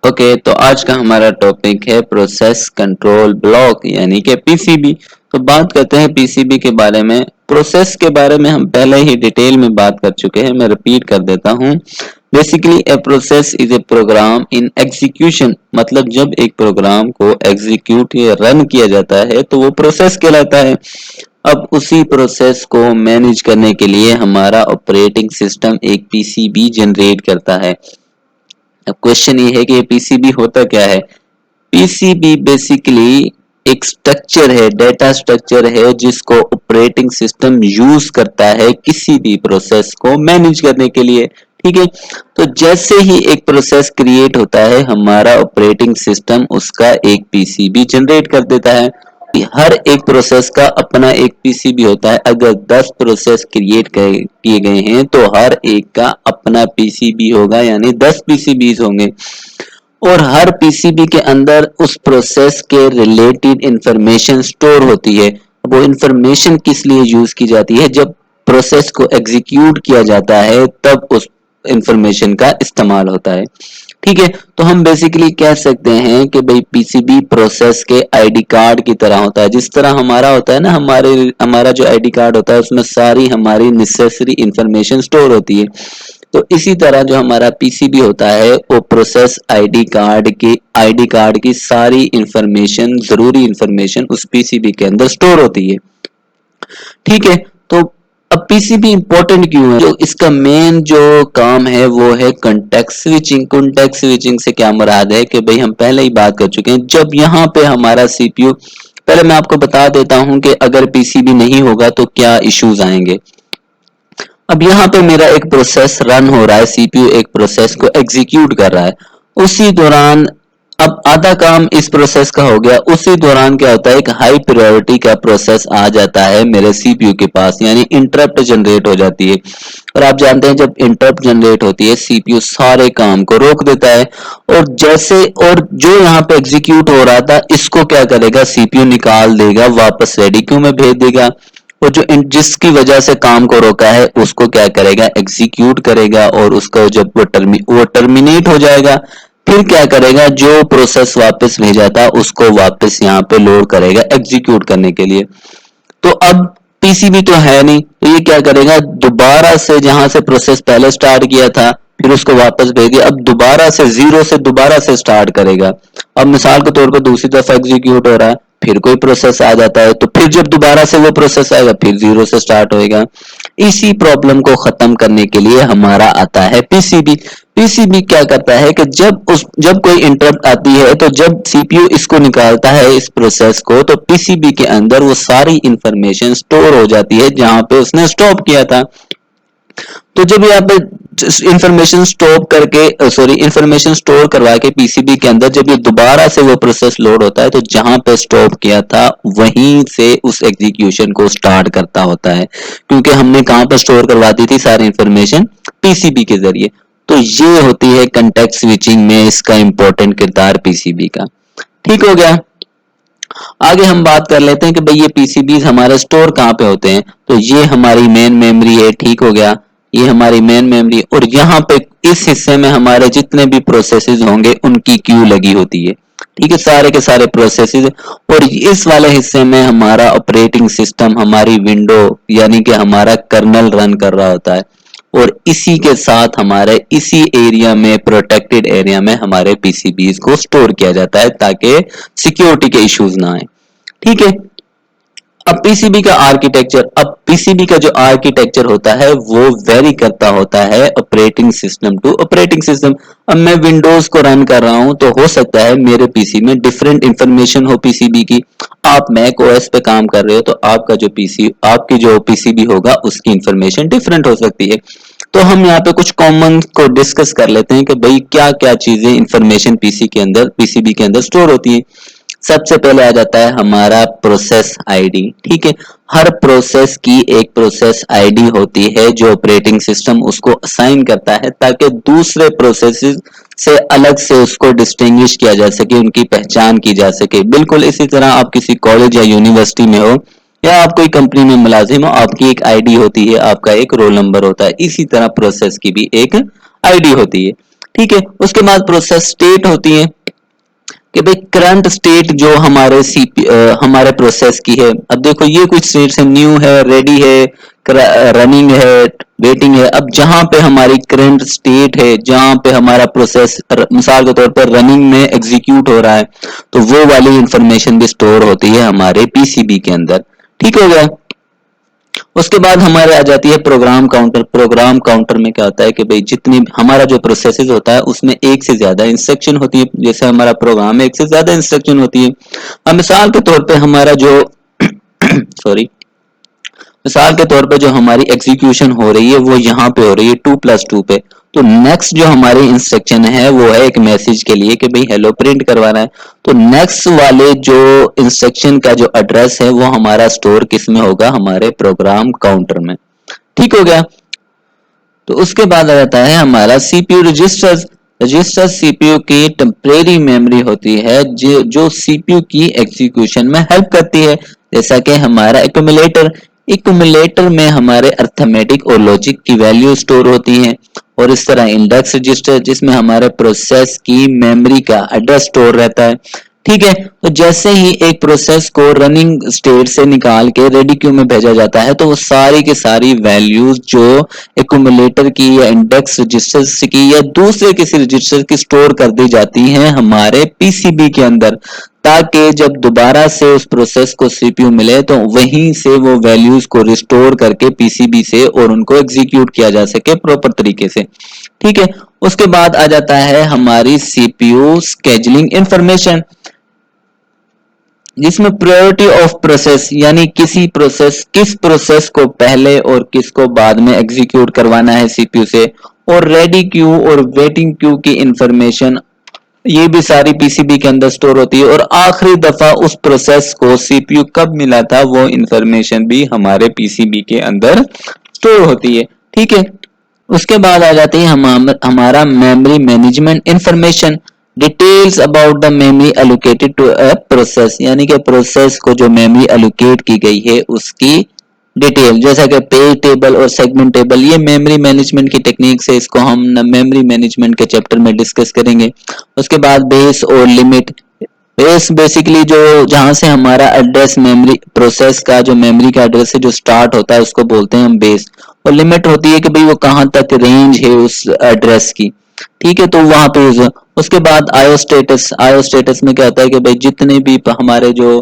Okay, तो आज का हमारा टॉपिक है प्रोसेस कंट्रोल ब्लॉक यानी कि पीसीबी। तो बात करते हैं पीसीबी के बारे में। प्रोसेस के बारे में हम पहले ही डिटेल में बात कर चुके हैं, मैं रिपीट कर देता हूँ। Basically a process is a program in execution, मतलब जब एक प्रोग्राम को एग्जीक्यूट या रन किया जाता है तो वो प्रोसेस कहलाता है। अब उसी प्रोसेस को मैनेज करने के लिए हमारा ऑपरेटिंग सिस्टम एक पीसीबी जनरेट करता है। अब क्वेश्चन ये है कि ये पीसीबी होता क्या है। पीसीबी बेसिकली एक स्ट्रक्चर है, डेटा स्ट्रक्चर है जिसको ऑपरेटिंग सिस्टम यूज करता है किसी भी प्रोसेस को मैनेज करने के लिए। ठीक है, तो जैसे ही एक प्रोसेस क्रिएट होता है हमारा ऑपरेटिंग सिस्टम उसका एक पीसीबी जनरेट कर देता है। हर एक प्रोसेस का अपना एक पीसीबी होता है। अगर 10 प्रोसेस क्रिएट किए गए हैं तो हर एक का अपना पीसीबी होगा, यानी 10 पीसीबीज होंगे और हर पीसीबी के अंदर उस प्रोसेस के रिलेटेड इंफॉर्मेशन स्टोर होती है। वो इंफॉर्मेशन किस लिए यूज की जाती है, जब प्रोसेस को एग्जीक्यूट किया जाता है तब उस इंफॉर्मेशन का इस्तेमाल होता है। ठीक है, तो हम बेसिकली कह सकते हैं कि भाई पीसीबी प्रोसेस के आईडी कार्ड की तरह होता है। जिस तरह हमारा होता है ना, हमारा जो आईडी कार्ड होता है उसमें सारी हमारी नेसेसरी इंफॉर्मेशन स्टोर होती है। तो इसी तरह जो हमारा पीसीबी होता है वो प्रोसेस आईडी कार्ड की सारी इंफॉर्मेशन, जरूरी इंफॉर्मेशन उस पीसीबी के अंदर स्टोर होती है। ठीक है, तो अब पीसीबी इंपॉर्टेंट क्यों है? जो इसका मेन जो काम है वो है कॉन्टेक्स्ट स्विचिंग। कॉन्टेक्स्ट स्विचिंग से क्या मुराद है कि भाई हम पहले ही बात कर चुके हैं, जब यहाँ पे हमारा सीपीयू, पहले मैं आपको बता देता हूं कि अगर पीसीबी नहीं होगा तो क्या इश्यूज आएंगे। अब यहाँ पे मेरा एक प्रोसेस रन हो रहा है, सीपीयू एक प्रोसेस को एग्जीक्यूट कर रहा है। उसी दौरान अब आधा काम इस प्रोसेस का हो गया, उसी दौरान क्या होता है, एक हाई प्रायोरिटी का प्रोसेस आ जाता है मेरे सीपीयू के पास, यानी इंटरप्ट जनरेट हो जाती है। और आप जानते हैं जब इंटरप्ट जनरेट होती है सीपीयू सारे काम को रोक देता है और जो यहाँ पे एग्जीक्यूट हो रहा था इसको क्या करेगा, सीपीयू निकाल देगा, वापस रेडी क्यू में भेज देगा। और जिसकी वजह से काम को रोका है उसको क्या करेगा, एग्जीक्यूट करेगा और उसका जब वो टर्मिनेट हो जाएगा फिर क्या करेगा, जो प्रोसेस वापस भेजा था उसको वापस यहाँ पे लोड करेगा एग्जीक्यूट करने के लिए। तो अब पीसीबी तो है नहीं, तो ये क्या करेगा, दोबारा से जहां से प्रोसेस पहले स्टार्ट किया था फिर उसको वापस भेज दिया, अब दोबारा से जीरो से दोबारा से स्टार्ट करेगा। अब मिसाल के तौर पर दूसरी दफा एग्जीक्यूट हो रहा है, फिर कोई प्रोसेस आ जाता है तो फिर जब दोबारा से वो प्रोसेस आएगा फिर जीरो से स्टार्ट होएगा। इसी प्रॉब्लम को खत्म करने के लिए हमारा आता है पीसीबी। पीसीबी क्या करता है कि जब कोई इंटरप्ट आती है तो जब सीपीयू इसको निकालता है इस प्रोसेस को, तो पीसीबी के अंदर वो सारी इंफॉर्मेशन स्टोर हो जाती है जहां पे उसने स्टॉप किया था। तो जब यहाँ पे इंफॉर्मेशन स्टोर करवा के पीसीबी के अंदर जब ये दोबारा से वो प्रोसेस लोड होता है तो जहां पे स्टॉप किया था वहीं से उस एग्जीक्यूशन को स्टार्ट करता होता है, क्योंकि हमने कहां पर स्टोर करवा दी थी सारी इंफॉर्मेशन, पीसीबी के जरिए। तो ये होती है कंटेक्स्ट स्विचिंग में इसका इंपॉर्टेंट किरदार पीसीबी का। ठीक हो गया, आगे हम बात कर लेते हैं कि भाई ये पीसीबीज हमारे स्टोर कहाँ पे होते हैं। तो ये हमारी मेन मेमोरी है, ठीक हो गया, ये हमारी मेन मेमोरी और यहाँ पे इस हिस्से में हमारे जितने भी प्रोसेसेस होंगे उनकी क्यू लगी होती है। ठीक है, सारे के सारे प्रोसेसेस। और इस वाले हिस्से में हमारा ऑपरेटिंग सिस्टम, हमारी विंडो यानी कि हमारा कर्नल रन कर रहा होता है और इसी के साथ हमारे इसी एरिया में, प्रोटेक्टेड एरिया में हमारे पीसीबीज को स्टोर किया जाता है ताकि सिक्योरिटी के इश्यूज ना आए। ठीक है, अब पीसीबी का जो आर्किटेक्चर होता है वो वेरी करता होता है operating system to operating system. अब मैं विंडोज को रन कर रहा हूं तो हो सकता है मेरे पीसी में डिफरेंट इंफॉर्मेशन हो पीसीबी की। आप मैक ओएस पे काम कर रहे हो तो आपकी जो पीसीबी होगा उसकी इंफॉर्मेशन डिफरेंट हो सकती है। तो हम यहाँ पे कुछ कॉमन को डिस्कस कर लेते हैं कि भाई क्या क्या चीजें इंफॉर्मेशन पीसीबी के अंदर स्टोर होती है। सबसे पहले आ जाता है हमारा प्रोसेस आईडी। ठीक है, हर प्रोसेस की एक प्रोसेस आईडी होती है जो ऑपरेटिंग सिस्टम उसको असाइन करता है ताकि दूसरे प्रोसेसेस से अलग से उसको डिस्टिंग्विश किया जा सके, उनकी पहचान की जा सके। बिल्कुल इसी तरह आप किसी कॉलेज या यूनिवर्सिटी में हो या आप कोई कंपनी में मुलाजिम हो, आपकी एक आईडी होती है, आपका एक रोल नंबर होता है, इसी तरह प्रोसेस की भी एक आईडी होती है। ठीक है। उसके बाद प्रोसेस स्टेट होती है कि भाई करंट स्टेट जो हमारे हमारे प्रोसेस की है। अब देखो ये कुछ स्टेट्स है, न्यू है, रेडी है, रनिंग है, वेटिंग है। अब जहां पे हमारी करंट स्टेट है, जहां पे हमारा प्रोसेस मिसाल के तौर पर रनिंग में एग्जीक्यूट हो रहा है, तो वो वाली इंफॉर्मेशन भी स्टोर होती है हमारे पीसीबी के अंदर। ठीक हो गया। उसके बाद हमारे आ जाती है प्रोग्राम काउंटर। प्रोग्राम काउंटर में क्या होता है कि भाई जितनी हमारा जो प्रोसेसेस होता है उसमें एक से ज्यादा इंस्ट्रक्शन होती है। जैसे हमारा प्रोग्राम में एक से ज्यादा इंस्ट्रक्शन होती है। अब मिसाल के तौर पे हमारा जो सॉरी मिसाल के तौर पे जो हमारी एग्जीक्यूशन हो रही है वो यहाँ पे हो रही है 2+2 पे। तो नेक्स्ट जो हमारी इंस्ट्रक्शन है वो है एक मैसेज के लिए कि भाई हेलो प्रिंट करवाना है। तो नेक्स्ट वाले जो इंस्ट्रक्शन का जो एड्रेस है वो हमारा स्टोर किस में होगा, हमारे प्रोग्राम काउंटर में। ठीक हो गया। तो उसके बाद आ जाता है हमारा सीपीयू रजिस्टर्स। रजिस्टर सीपीयू की टेम्परेरी मेमोरी होती है जो सीपीयू की एग्जीक्यूशन में हेल्प करती है। जैसा कि हमारा एक्यूमुलेटर, एक्यूमुलेटर में हमारे अर्थमेटिक और लॉजिक की वैल्यू स्टोर होती हैं। और इस तरह इंडेक्स रजिस्टर जिसमें हमारे प्रोसेस की मेमोरी का एड्रेस स्टोर रहता है। ठीक है। तो जैसे ही एक प्रोसेस को रनिंग स्टेट से निकाल के रेडी क्यू में भेजा जाता है तो वो सारी की सारी वैल्यूज जो एक्यूमुलेटर की या इंडेक्स रजिस्टर की या दूसरे किसी रजिस्टर की स्टोर कर दी जाती हैं हमारे पीसीबी के अंदर, ताकि जब दोबारा से उस प्रोसेस को सीपीयू मिले तो वहीं से वो वैल्यूज को रिस्टोर करके पीसीबी से और उनको एग्जीक्यूट किया जा सके प्रॉपर तरीके से। ठीक है। उसके बाद आ जाता है हमारी सीपीयू स्केजुलिंग इंफॉर्मेशन, जिसमें प्रायोरिटी ऑफ प्रोसेस यानी किस प्रोसेस को पहले और किसको बाद में एग्जीक्यूट करवाना है सीपीयू से, और रेडी क्यू और वेटिंग क्यू की इंफॉर्मेशन ये भी सारी पीसीबी के अंदर स्टोर होती है। और आखिरी दफा उस प्रोसेस को सीपीयू कब मिला था वो इंफॉर्मेशन भी हमारे पीसीबी के अंदर स्टोर होती है। ठीक है। उसके बाद आ जाती है हमारा memory management information, details about the memory allocated to a process, यानी कि प्रोसेस को जो मेमोरी एलोकेट की गई है उसकी डिटेल, जैसा कि पेज टेबल और सेगमेंट टेबल। ये मेमोरी मैनेजमेंट की टेक्निक से इसको हम मेमोरी मैनेजमेंट के चैप्टर में डिस्कस करेंगे। उसके बाद बेस और लिमिट। बेस बेसिकली जो जहां से हमारा एड्रेस मेमोरी प्रोसेस का जो मेमोरी का एड्रेस है जो स्टार्ट होता है उसको बोलते हैं हम बेस। और लिमिट होती है कि भाई वो कहां तक रेंज है उस एड्रेस की। ठीक है। तो वहां पे यूज। उसके बाद आयो स्टेटस। आयो स्टेटस में क्या होता है कि भाई जितने भी हमारे जो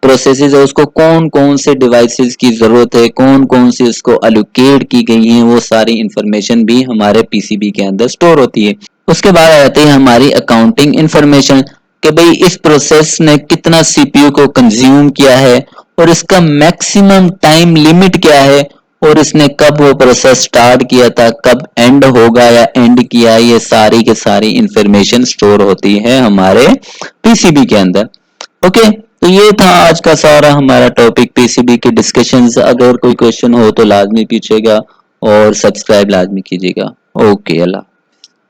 प्रोसेसेस है उसको कौन कौन से डिवाइसेस की जरूरत है, कौन कौन सी उसको एलोकेट की गई है, वो सारी इंफॉर्मेशन भी हमारे पीसीबी के अंदर स्टोर होती है। उसके बाद आ जाती है हमारी अकाउंटिंग इंफॉर्मेशन कि भाई इस प्रोसेस ने कितना सीपीयू को कंज्यूम किया है और इसका मैक्सिमम टाइम लिमिट क्या है, और इसने कब वो प्रोसेस स्टार्ट किया था, कब एंड होगा या एंड किया, ये सारी के सारी इंफॉर्मेशन स्टोर होती है हमारे पीसीबी के अंदर। ओके। तो ये था आज का सारा हमारा टॉपिक पीसीबी के डिस्कशंस। अगर कोई क्वेश्चन हो तो लाजमी पूछेगा और सब्सक्राइब लाजमी कीजिएगा। ओके, अल्लाह।